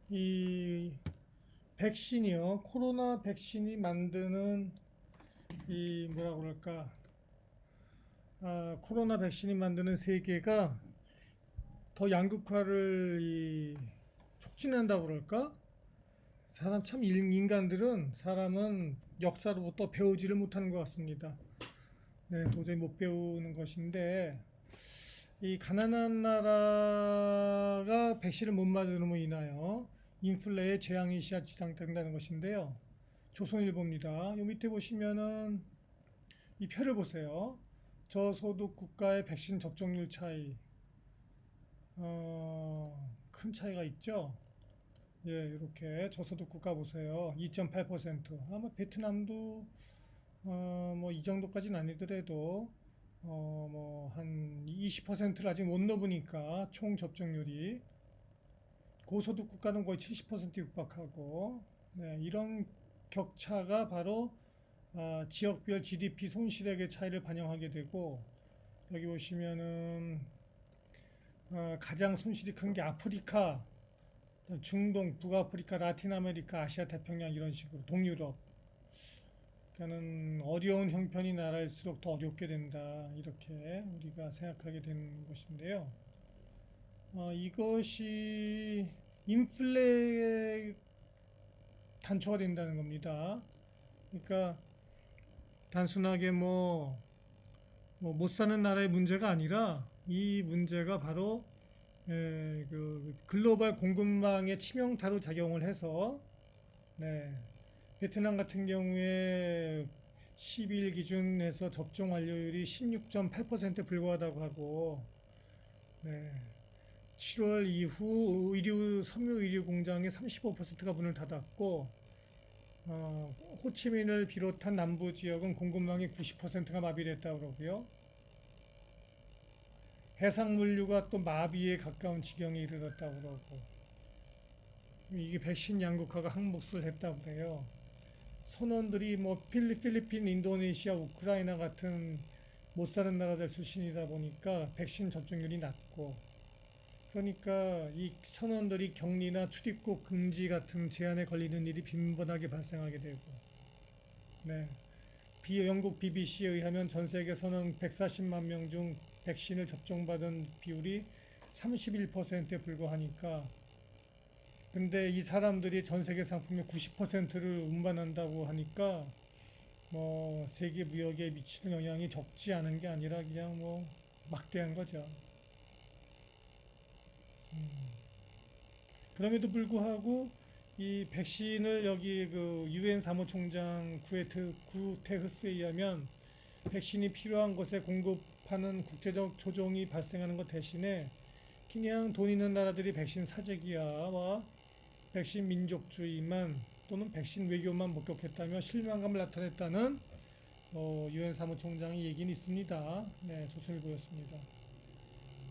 이 백신이요. 코로나 백신이 만드는 이 뭐라 그럴까? 코로나 백신이 만드는 세계가 더 양극화를 촉진한다고 그럴까? 인간들은 사람은 역사로부터 배우지를 못하는 것 같습니다. 네, 도저히 못 배우는 것인데 이 가난한 나라가 백신을 못 맞음으로 인하여 인플레에 재앙이 시작된다는 것인데요. 조선일보입니다. 요 밑에 보시면은 이 표를 보세요. 저소득 국가의 백신 접종률 차이, 큰 차이가 있죠. 예, 이렇게 저소득 국가 보세요. 2.8%. 아마 베트남도 뭐 이 정도까지는 아니더라도 뭐 한 20%를 아직 못 넘으니까 총 접종률이 고소득 국가는 거의 70% 육박하고, 네, 이런 격차가 바로 지역별 GDP 손실액의 차이를 반영하게 되고, 여기 보시면은 가장 손실이 큰 게 아프리카, 중동, 북아프리카, 라틴 아메리카, 아시아 태평양 이런 식으로 동유럽. 그러니까는 어려운 형편이 나라일수록 더 어렵게 된다, 이렇게 우리가 생각하게 되는 것인데요. 이것이 인플레 단초가 된다는 겁니다. 그러니까 단순하게 못 사는 나라의 문제가 아니라 이 문제가 바로 그 글로벌 공급망의 치명타로 작용을 해서, 네, 베트남 같은 경우에 12일 기준에서 접종 완료율이 16.8%에 불과하다고 하고, 네, 7월 이후 섬유 의류 공장의 35%가 문을 닫았고, 호치민을 비롯한 남부 지역은 공급망의 90%가 마비됐다고 그러고요. 해상물류가 또 마비에 가까운 지경에 이르렀다고 그러고, 이게 백신 양극화가 항목을 했다고 그래요. 선원들이 뭐 필리핀, 인도네시아, 우크라이나 같은 못 사는 나라들 출신이다 보니까 백신 접종률이 낮고, 그러니까 이 선원들이 격리나 출입국 금지 같은 제한에 걸리는 일이 빈번하게 발생하게 되고, 네. 영국 BBC에 의하면 전 세계 선원 140만 명 중 백신을 접종받은 비율이 31%에 불과하니까, 근데 이 사람들이 전 세계 상품의 90%를 운반한다고 하니까 뭐 세계 무역에 미치는 영향이 적지 않은 게 아니라 그냥 뭐 막대한 거죠. 그럼에도 불구하고 이 백신을 여기 그 유엔 사무총장 구테흐스에 의하면 백신이 필요한 곳에 공급하는 국제적 조정이 발생하는 것 대신에 그냥 돈 있는 나라들이 백신 사재기와 백신 민족주의만 또는 백신 외교만 목격했다며 실망감을 나타냈다는 유엔 사무총장의 얘기는 있습니다. 네, 조선일보였습니다.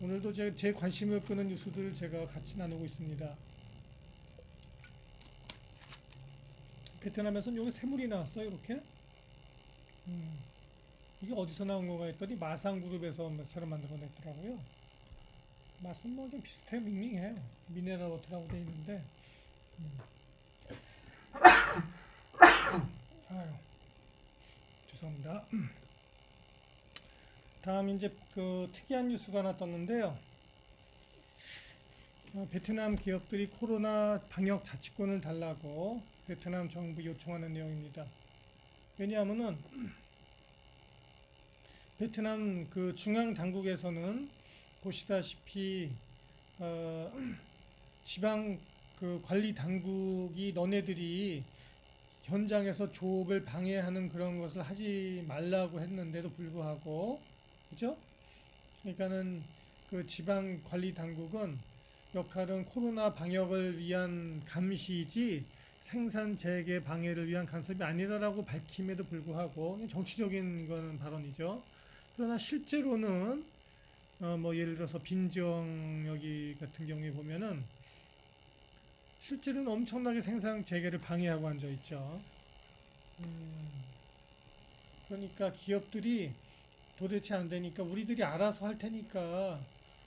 오늘도 제 관심을 끄는 뉴스들을 제가 같이 나누고 있습니다. 베트남에서는 여기 새물이 나왔어요, 이렇게. 음, 이게 어디서 나온 건가 했더니 마상그룹에서 새로 만들어냈더라고요. 맛은 뭐 좀 비슷해, 밍밍해요. 미네랄 워터라고 돼 있는데, 아유, 죄송합니다. 다음 이제 그 특이한 뉴스가 하나 떴는데요. 베트남 기업들이 코로나 방역 자치권을 달라고 베트남 정부 요청하는 내용입니다. 왜냐하면은 베트남 그 중앙 당국에서는 보시다시피 어, 지방 그 관리 당국이 너네들이 현장에서 조업을 방해하는 그런 것을 하지 말라고 했는데도 불구하고, 그죠? 그러니까는 그 지방 관리 당국은 역할은 코로나 방역을 위한 감시이지 생산 재개 방해를 위한 간섭이 아니다라고 밝힘에도 불구하고, 정치적인 건 발언이죠. 그러나 실제로는 뭐 예를 들어서 빈지영 여기 같은 경우에 보면은 실제로는 엄청나게 생산 재개를 방해하고 앉아 있죠. 음, 그러니까 기업들이 도대체 안 되니까 우리들이 알아서 할 테니까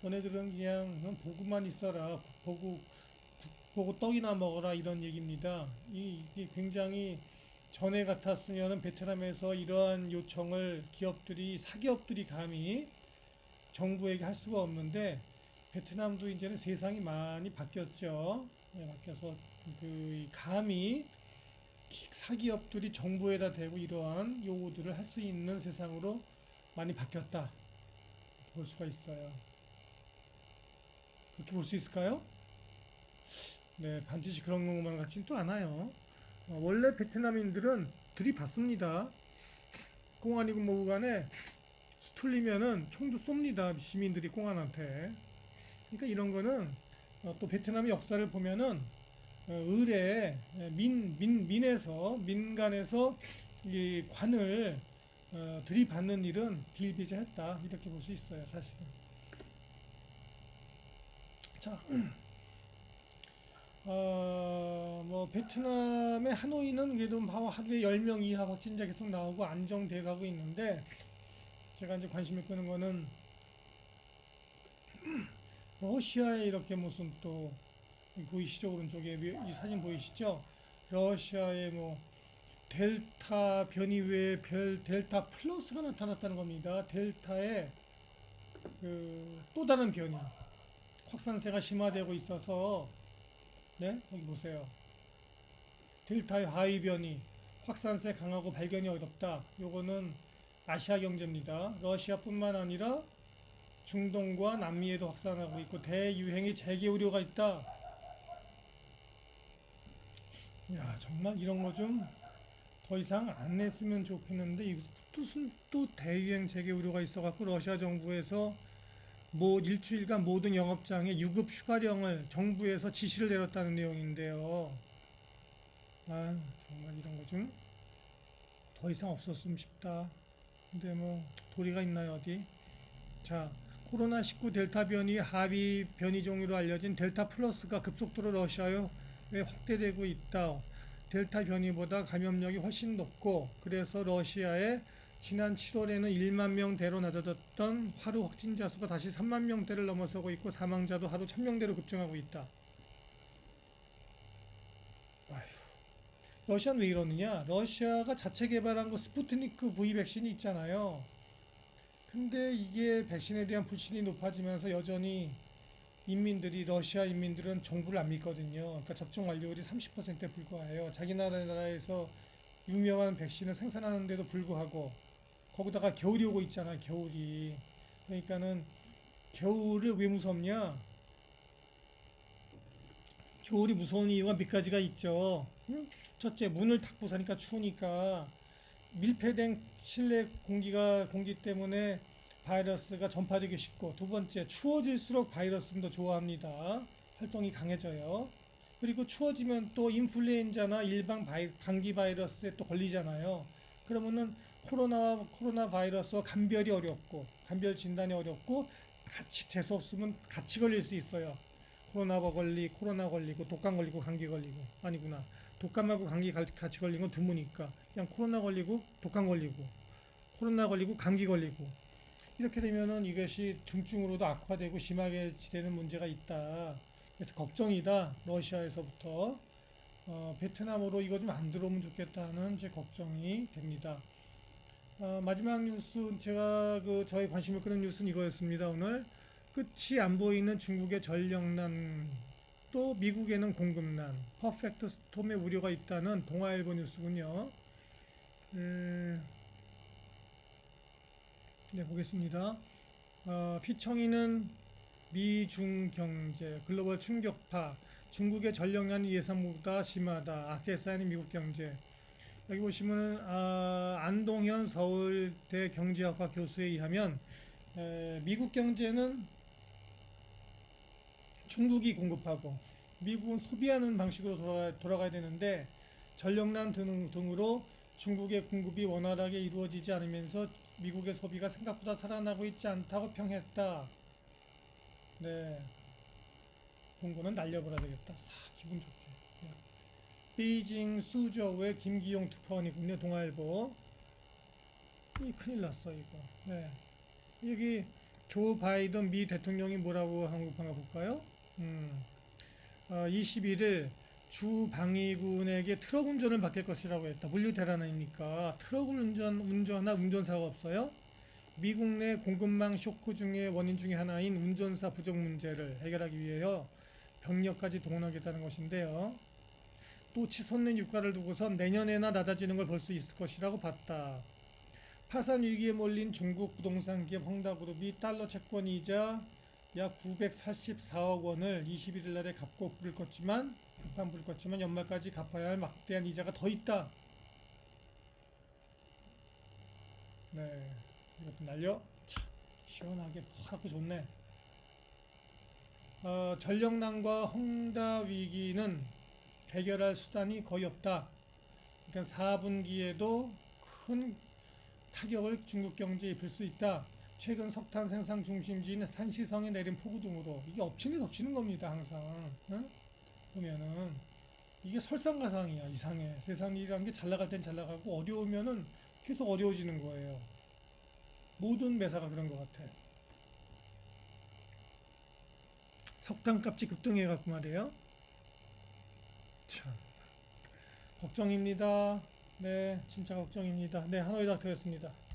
너네들은 그냥 보고만 있어라. 보고 보고 떡이나 먹어라 이런 얘기입니다. 이게 굉장히 전에 같았으면은 베트남에서 이러한 요청을 기업들이 사기업들이 감히 정부에게 할 수가 없는데 베트남도 이제는 세상이 많이 바뀌었죠. 네, 바뀌어서 감히 사기업들이 정부에다 대고 이러한 요구들을 할 수 있는 세상으로 많이 바뀌었다 볼 수가 있어요. 그렇게 볼 수 있을까요? 네, 반드시 그런 것만 같지는 또 않아요. 원래 베트남인들은 들이받습니다. 공안이고 뭐고 간에 수틀리면은 총도 쏩니다. 시민들이 공안한테. 그러니까 이런 거는 또 베트남의 역사를 보면은 을에 민간에서 이 관을 들이받는 일은 비일비재했다 이렇게 볼 수 있어요, 사실은. 자, 뭐 베트남의 하노이는 그래도 하루에 10명 이하 확진자 계속 나오고 안정돼 가고 있는데 제가 이제 관심을 끄는 거는 러시아에 이렇게 무슨 또 보이시죠? 오른쪽에 이 사진 보이시죠? 러시아에 뭐 델타 변이 외에 델타 플러스가 나타났다는 겁니다. 델타의 또 다른 변이 확산세가 심화되고 있어서 네 여기 보세요. 델타의 하위 변이 확산세 강하고 발견이 어렵다. 요거는 아시아 경제입니다. 러시아뿐만 아니라 중동과 남미에도 확산하고 있고 대유행의 재개 우려가 있다. 야 정말 이런 거 좀 더 이상 안 냈으면 좋겠는데 이거 무슨 또 대유행 재개 우려가 있어갖고 러시아 정부에서 뭐 일주일간 모든 영업장에 유급 휴가령을 정부에서 지시를 내렸다는 내용인데요. 아 정말 이런 거 좀 더 이상 없었으면 싶다. 근데 뭐 도리가 있나요 어디? 자 코로나19 델타 변이 하위 변이 종류로 알려진 델타 플러스가 급속도로 러시아에 확대되고 있다. 델타 변이보다 감염력이 훨씬 높고 그래서 러시아에 지난 7월에는 1만 명대로 낮아졌던 하루 확진자 수가 다시 3만 명대를 넘어서고 있고 사망자도 하루 1,000명대로 급증하고 있다. 아휴, 러시아는 왜 이러느냐? 러시아가 자체 개발한 거 스푸트니크 V 백신이 있잖아요. 근데 이게 백신에 대한 불신이 높아지면서 여전히 러시아 인민들은 정부를 안 믿거든요. 그러니까 접종 완료율이 30%에 불과해요. 자기 나라에서 유명한 백신을 생산하는데도 불구하고 거기다가 겨울이 오고 있잖아요. 겨울이. 그러니까는 겨울을 왜 무섭냐? 겨울이 무서운 이유가 몇 가지가 있죠. 응? 첫째, 문을 닫고 사니까 추우니까 밀폐된 실내 공기 때문에 바이러스가 전파되기 쉽고 두 번째 추워질수록 바이러스는 더 좋아합니다. 활동이 강해져요. 그리고 추워지면 또 인플루엔자나 일반 감기 바이러스에 또 걸리잖아요. 그러면은 코로나 바이러스와 감별이 어렵고 감별 진단이 어렵고 같이 재수 없으면 같이 걸릴 수 있어요. 코로나 걸리고 독감 걸리고 감기 걸리고 아니구나. 독감하고 감기 같이 걸린 건 드무니까 그냥 코로나 걸리고 독감 걸리고 코로나 걸리고 감기 걸리고 이렇게 되면은 이것이 중증으로도 악화되고 심하게 되는 문제가 있다. 그래서 걱정이다. 러시아에서부터 베트남으로 이거 좀 안 들어오면 좋겠다는 제 걱정이 됩니다. 마지막 뉴스 제가 저희 관심을 끄는 뉴스는 이거였습니다. 오늘 끝이 안 보이는 중국의 전력난 또 미국에는 공급난 퍼펙트 스톰의 우려가 있다는 동아일보 뉴스군요. 네, 보겠습니다. 휘청이는 미중 경제, 글로벌 충격파, 중국의 전력난이 예상보다 심하다, 악재 쌓이는 미국 경제. 여기 보시면은 안동현 서울대 경제학과 교수에 의하면 미국 경제는 중국이 공급하고 미국은 소비하는 방식으로 돌아가야 되는데 전력난 등으로 중국의 공급이 원활하게 이루어지지 않으면서 미국의 소비가 생각보다 살아나고 있지 않다고 평했다. 네, 공고는 날려버려야 되겠다. 기분 좋게. 네. 베이징 수저우의 김기용 특파원이군요. 동아일보. 이 큰일 났어 이거. 네. 여기 조 바이든 미 대통령이 뭐라고 한국판가 볼까요? 21일 주 방위군에게 트럭 운전을 맡길 것이라고 했다. 물류 대란이니까 트럭을 운전한 운전사가 없어요. 미국 내 공급망 쇼크 중의 원인 중의 하나인 운전사 부족 문제를 해결하기 위해서 병력까지 동원하겠다는 것인데요. 또 치솟는 유가를 두고선 내년에나 낮아지는 걸 볼 수 있을 것이라고 봤다. 파산 위기에 몰린 중국 부동산 기업 헝다그룹이 달러 채권 이자 약 944억 원을 21일 날에 갚고 불을 껐지만 연말까지 갚아야 할 막대한 이자가 더 있다. 네, 이것도 날려. 참 시원하게 푹하고 좋네. 전력난과 헝다 위기는 해결할 수단이 거의 없다. 그러니까 4분기에도 큰 타격을 중국 경제에 입힐 수 있다. 최근 석탄 생산 중심지인 산시성에 내린 폭우 등으로 이게 엎치는 덮치는 겁니다. 항상 응? 보면은 이게 설상가상이야. 이상해. 세상이란 게 잘 나갈 땐 잘 나가고 어려우면은 계속 어려워지는 거예요. 모든 매사가 그런 것 같아. 석탄값이 급등해갖고 말이에요. 참 걱정입니다. 네, 진짜 걱정입니다. 네, 하노이 닥터였습니다.